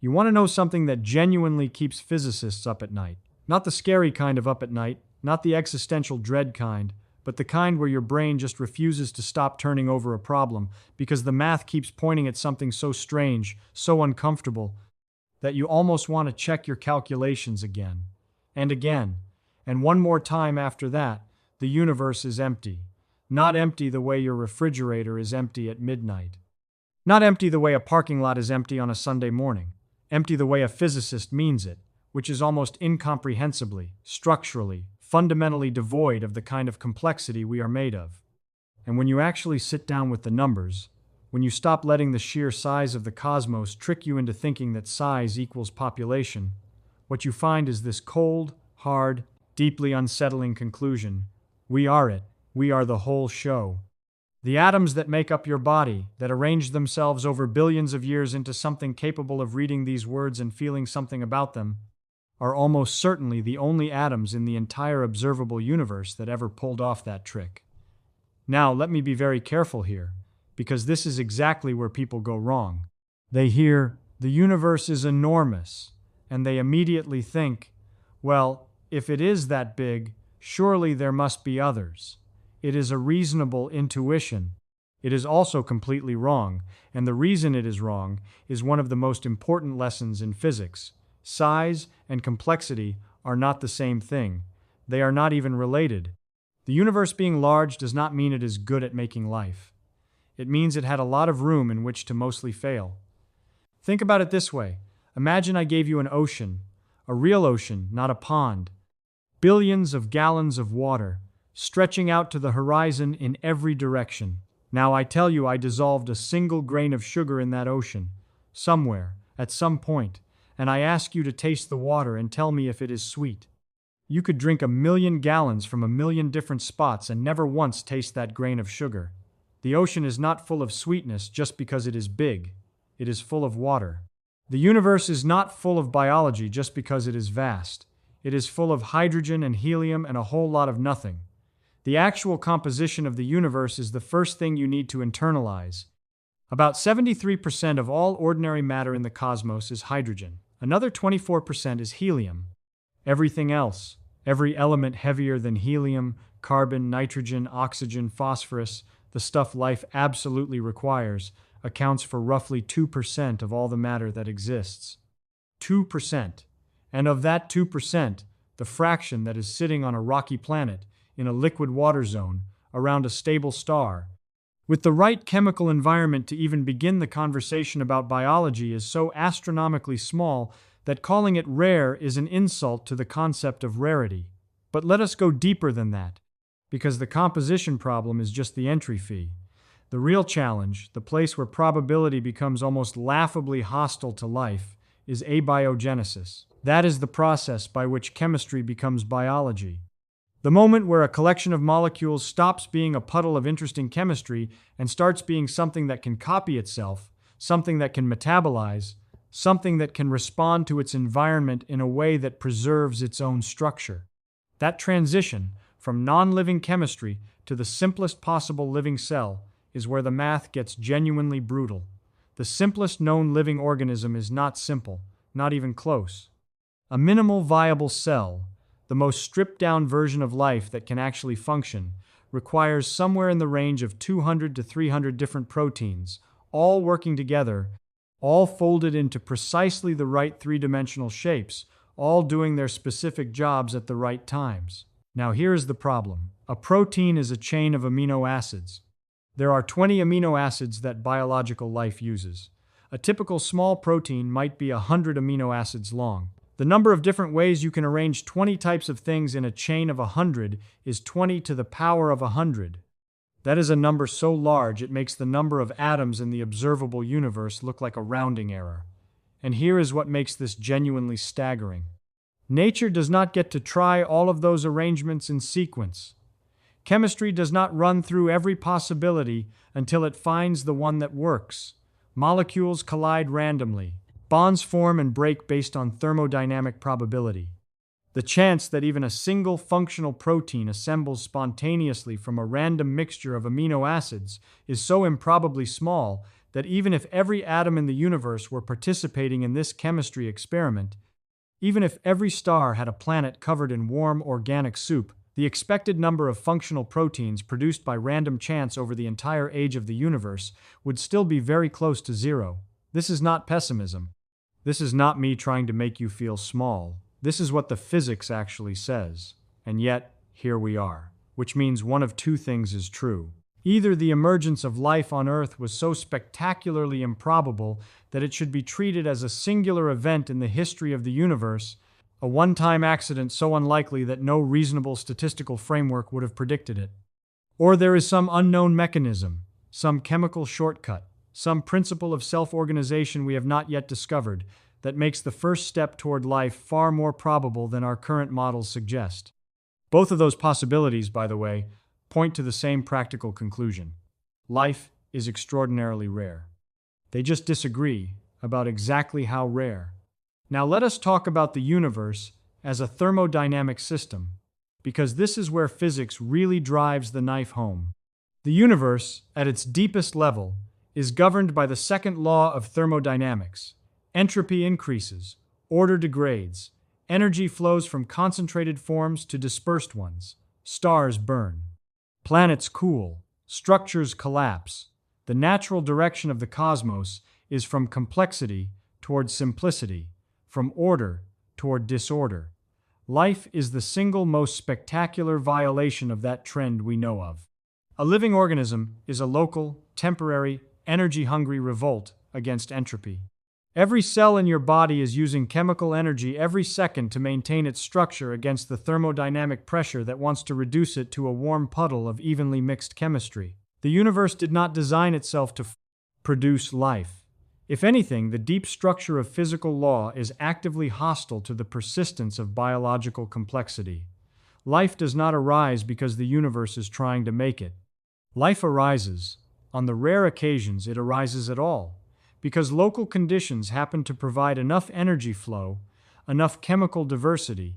You want to know something that genuinely keeps physicists up at night. Not the scary kind of up at night, not the existential dread kind, but the kind where your brain just refuses to stop turning over a problem because the math keeps pointing at something so strange, so uncomfortable, that you almost want to check your calculations again, and one more time after that. The universe is empty. Not empty the way your refrigerator is empty at midnight. Not empty the way a parking lot is empty on a Sunday morning. Empty the way a physicist means it, which is almost incomprehensibly, structurally, fundamentally devoid of the kind of complexity we are made of. And when you actually sit down with the numbers, when you stop letting the sheer size of the cosmos trick you into thinking that size equals population, what you find is this cold, hard, deeply unsettling conclusion: we are it. We are the whole show. The atoms that make up your body, that arrange themselves over billions of years into something capable of reading these words and feeling something about them, are almost certainly the only atoms in the entire observable universe that ever pulled off that trick. Now, let me be very careful here, because this is exactly where people go wrong. They hear, the universe is enormous, and they immediately think, well, if it is that big, surely there must be others. It is a reasonable intuition. It is also completely wrong, and the reason it is wrong is one of the most important lessons in physics. Size and complexity are not the same thing. They are not even related. The universe being large does not mean it is good at making life. It means it had a lot of room in which to mostly fail. Think about it this way. Imagine I gave you an ocean, a real ocean, not a pond. Billions of gallons of water, stretching out to the horizon in every direction. Now I tell you I dissolved a single grain of sugar in that ocean, somewhere, at some point, and I ask you to taste the water and tell me if it is sweet. You could drink 1,000,000 gallons from 1,000,000 different spots and never once taste that grain of sugar. The ocean is not full of sweetness just because it is big. It is full of water. The universe is not full of biology just because it is vast. It is full of hydrogen and helium and a whole lot of nothing. The actual composition of the universe is the first thing you need to internalize. About 73% of all ordinary matter in the cosmos is hydrogen. Another 24% is helium. Everything else, every element heavier than helium, carbon, nitrogen, oxygen, phosphorus, the stuff life absolutely requires, accounts for roughly 2% of all the matter that exists. 2%. And of that 2%, the fraction that is sitting on a rocky planet, in a liquid water zone, around a stable star, with the right chemical environment to even begin the conversation about biology, is so astronomically small that calling it rare is an insult to the concept of rarity. But let us go deeper than that, because the composition problem is just the entry fee. The real challenge, the place where probability becomes almost laughably hostile to life, is abiogenesis. That is the process by which chemistry becomes biology. The moment where a collection of molecules stops being a puddle of interesting chemistry and starts being something that can copy itself, something that can metabolize, something that can respond to its environment in a way that preserves its own structure. That transition from non-living chemistry to the simplest possible living cell is where the math gets genuinely brutal. The simplest known living organism is not simple, not even close. A minimal viable cell, the most stripped-down version of life that can actually function, requires somewhere in the range of 200 to 300 different proteins, all working together, all folded into precisely the right three-dimensional shapes, all doing their specific jobs at the right times. Now here is the problem. A protein is a chain of amino acids. There are 20 amino acids that biological life uses. A typical small protein might be 100 amino acids long. The number of different ways you can arrange 20 types of things in a chain of 100 is 20 to the power of 100. That is a number so large it makes the number of atoms in the observable universe look like a rounding error. And here is what makes this genuinely staggering. Nature does not get to try all of those arrangements in sequence. Chemistry does not run through every possibility until it finds the one that works. Molecules collide randomly. Bonds form and break based on thermodynamic probability. The chance that even a single functional protein assembles spontaneously from a random mixture of amino acids is so improbably small that even if every atom in the universe were participating in this chemistry experiment, even if every star had a planet covered in warm organic soup, the expected number of functional proteins produced by random chance over the entire age of the universe would still be very close to zero. This is not pessimism. This is not me trying to make you feel small. This is what the physics actually says. And yet, here we are. Which means one of two things is true. Either the emergence of life on Earth was so spectacularly improbable that it should be treated as a singular event in the history of the universe, a one-time accident so unlikely that no reasonable statistical framework would have predicted it. Or there is some unknown mechanism, some chemical shortcut, some principle of self-organization we have not yet discovered that makes the first step toward life far more probable than our current models suggest. Both of those possibilities, by the way, point to the same practical conclusion. Life is extraordinarily rare. They just disagree about exactly how rare. Now let us talk about the universe as a thermodynamic system, because this is where physics really drives the knife home. The universe, at its deepest level, is governed by the second law of thermodynamics. Entropy increases, order degrades, energy flows from concentrated forms to dispersed ones, stars burn, planets cool, structures collapse. The natural direction of the cosmos is from complexity toward simplicity, from order toward disorder. Life is the single most spectacular violation of that trend we know of. A living organism is a local, temporary, energy-hungry revolt against entropy. Every cell in your body is using chemical energy every second to maintain its structure against the thermodynamic pressure that wants to reduce it to a warm puddle of evenly mixed chemistry. The universe did not design itself to produce life. If anything, the deep structure of physical law is actively hostile to the persistence of biological complexity. Life does not arise because the universe is trying to make it. Life arises, on the rare occasions it arises at all, because local conditions happen to provide enough energy flow, enough chemical diversity,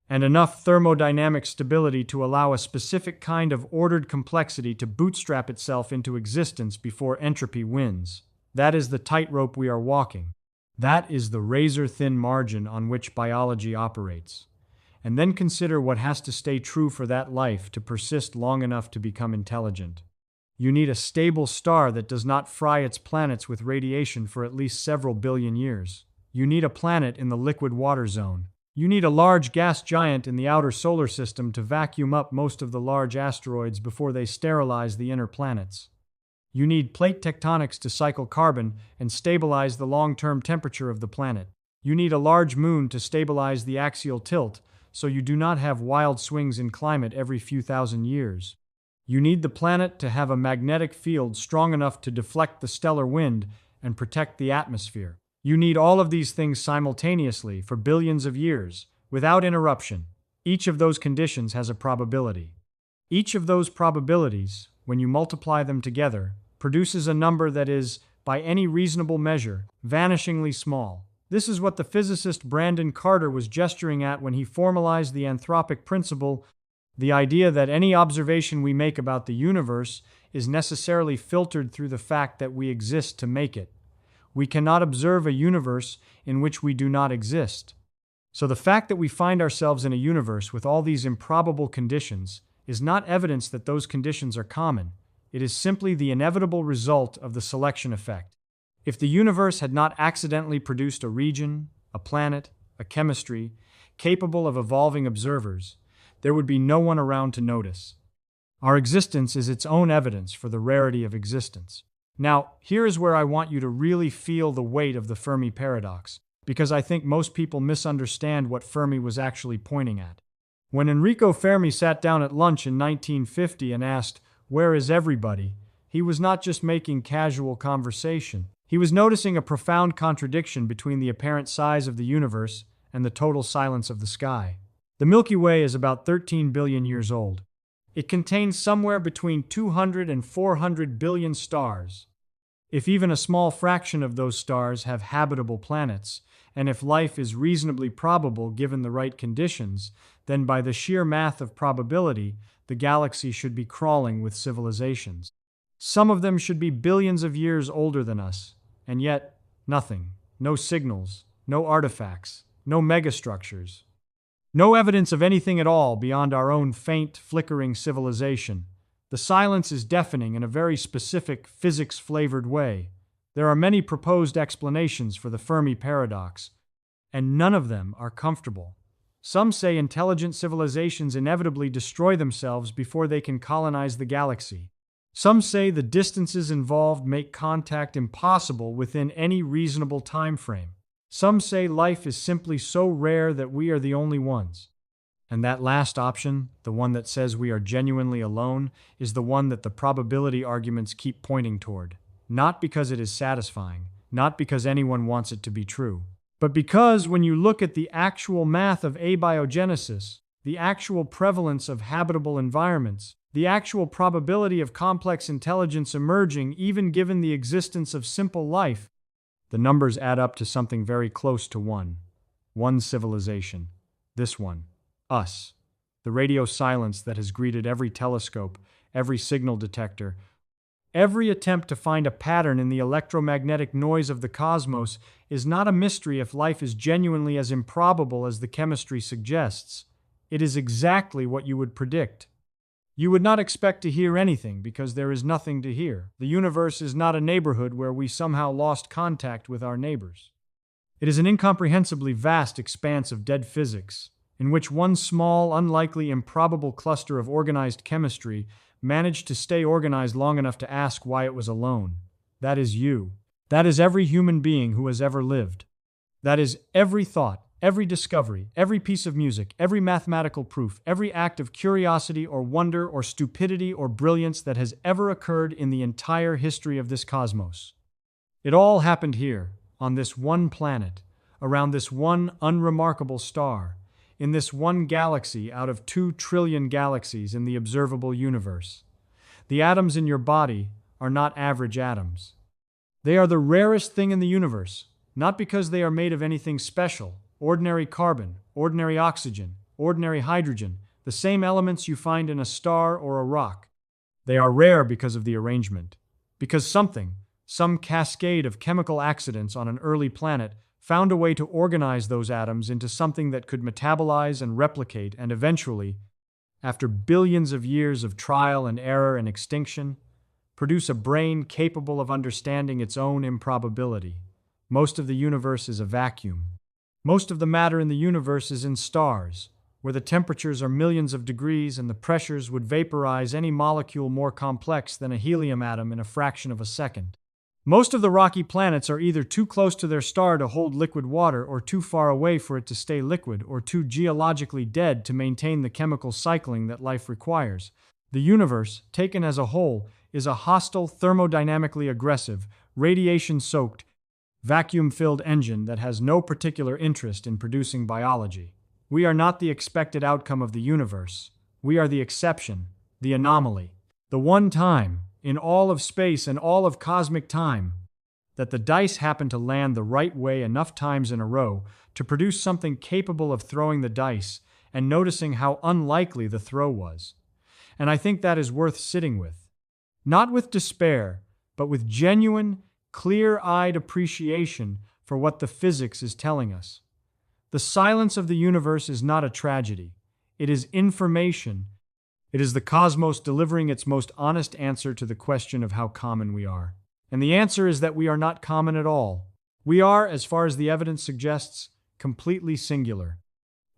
and enough thermodynamic stability to allow a specific kind of ordered complexity to bootstrap itself into existence before entropy wins. That is the tightrope we are walking. That is the razor-thin margin on which biology operates. And then consider what has to stay true for that life to persist long enough to become intelligent. You need a stable star that does not fry its planets with radiation for at least several billion years. You need a planet in the liquid water zone. You need a large gas giant in the outer solar system to vacuum up most of the large asteroids before they sterilize the inner planets. You need plate tectonics to cycle carbon and stabilize the long-term temperature of the planet. You need a large moon to stabilize the axial tilt so you do not have wild swings in climate every few thousand years. You need the planet to have a magnetic field strong enough to deflect the stellar wind and protect the atmosphere. You need all of these things simultaneously for billions of years, without interruption. Each of those conditions has a probability. Each of those probabilities, when you multiply them together, produces a number that is, by any reasonable measure, vanishingly small. This is what the physicist Brandon Carter was gesturing at when he formalized the anthropic principle, the idea that any observation we make about the universe is necessarily filtered through the fact that we exist to make it. We cannot observe a universe in which we do not exist. So the fact that we find ourselves in a universe with all these improbable conditions is not evidence that those conditions are common. It is simply the inevitable result of the selection effect. If the universe had not accidentally produced a region, a planet, a chemistry, capable of evolving observers, there would be no one around to notice. Our existence is its own evidence for the rarity of existence. Now, here is where I want you to really feel the weight of the Fermi paradox, because I think most people misunderstand what Fermi was actually pointing at. When Enrico Fermi sat down at lunch in 1950 and asked, "Where is everybody?" he was not just making casual conversation. He was noticing a profound contradiction between the apparent size of the universe and the total silence of the sky. The Milky Way is about 13 billion years old. It contains somewhere between 200 and 400 billion stars. If even a small fraction of those stars have habitable planets, and if life is reasonably probable given the right conditions, then by the sheer math of probability, the galaxy should be crawling with civilizations. Some of them should be billions of years older than us, and yet nothing. No signals, no artifacts, no megastructures. No evidence of anything at all beyond our own faint, flickering civilization. The silence is deafening in a very specific, physics-flavored way. There are many proposed explanations for the Fermi paradox, and none of them are comfortable. Some say intelligent civilizations inevitably destroy themselves before they can colonize the galaxy. Some say the distances involved make contact impossible within any reasonable time frame. Some say life is simply so rare that we are the only ones. And that last option, the one that says we are genuinely alone, is the one that the probability arguments keep pointing toward. Not because it is satisfying, not because anyone wants it to be true, but because when you look at the actual math of abiogenesis, the actual prevalence of habitable environments, the actual probability of complex intelligence emerging even given the existence of simple life, the numbers add up to something very close to one. One civilization. This one. Us. The radio silence that has greeted every telescope, every signal detector, every attempt to find a pattern in the electromagnetic noise of the cosmos is not a mystery if life is genuinely as improbable as the chemistry suggests. It is exactly what you would predict. You would not expect to hear anything because there is nothing to hear. The universe is not a neighborhood where we somehow lost contact with our neighbors. It is an incomprehensibly vast expanse of dead physics, in which one small, unlikely, improbable cluster of organized chemistry managed to stay organized long enough to ask why it was alone. That is you. That is every human being who has ever lived. That is every thought, every discovery, every piece of music, every mathematical proof, every act of curiosity or wonder or stupidity or brilliance that has ever occurred in the entire history of this cosmos. It all happened here, on this one planet, around this one unremarkable star, in this one galaxy out of 2 trillion galaxies in the observable universe. The atoms in your body are not average atoms. They are the rarest thing in the universe, not because they are made of anything special, ordinary carbon, ordinary oxygen, ordinary hydrogen, the same elements you find in a star or a rock. They are rare because of the arrangement, because something, some cascade of chemical accidents on an early planet, found a way to organize those atoms into something that could metabolize and replicate and eventually, after billions of years of trial and error and extinction, produce a brain capable of understanding its own improbability. Most of the universe is a vacuum. Most of the matter in the universe is in stars, where the temperatures are millions of degrees and the pressures would vaporize any molecule more complex than a helium atom in a fraction of a second. Most of the rocky planets are either too close to their star to hold liquid water or too far away for it to stay liquid or too geologically dead to maintain the chemical cycling that life requires. The universe, taken as a whole, is a hostile, thermodynamically aggressive, radiation-soaked, vacuum-filled engine that has no particular interest in producing biology. We are not the expected outcome of the universe. We are the exception, the anomaly, the one time, in all of space and all of cosmic time, that the dice happen to land the right way enough times in a row to produce something capable of throwing the dice and noticing how unlikely the throw was. And I think that is worth sitting with. Not with despair, but with genuine, clear-eyed appreciation for what the physics is telling us. The silence of the universe is not a tragedy. It is information. It is the cosmos delivering its most honest answer to the question of how common we are. And the answer is that we are not common at all. We are, as far as the evidence suggests, completely singular.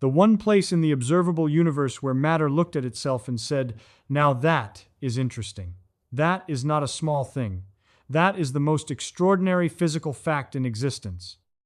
The one place in the observable universe where matter looked at itself and said, "Now that is interesting. That is not a small thing. That is the most extraordinary physical fact in existence."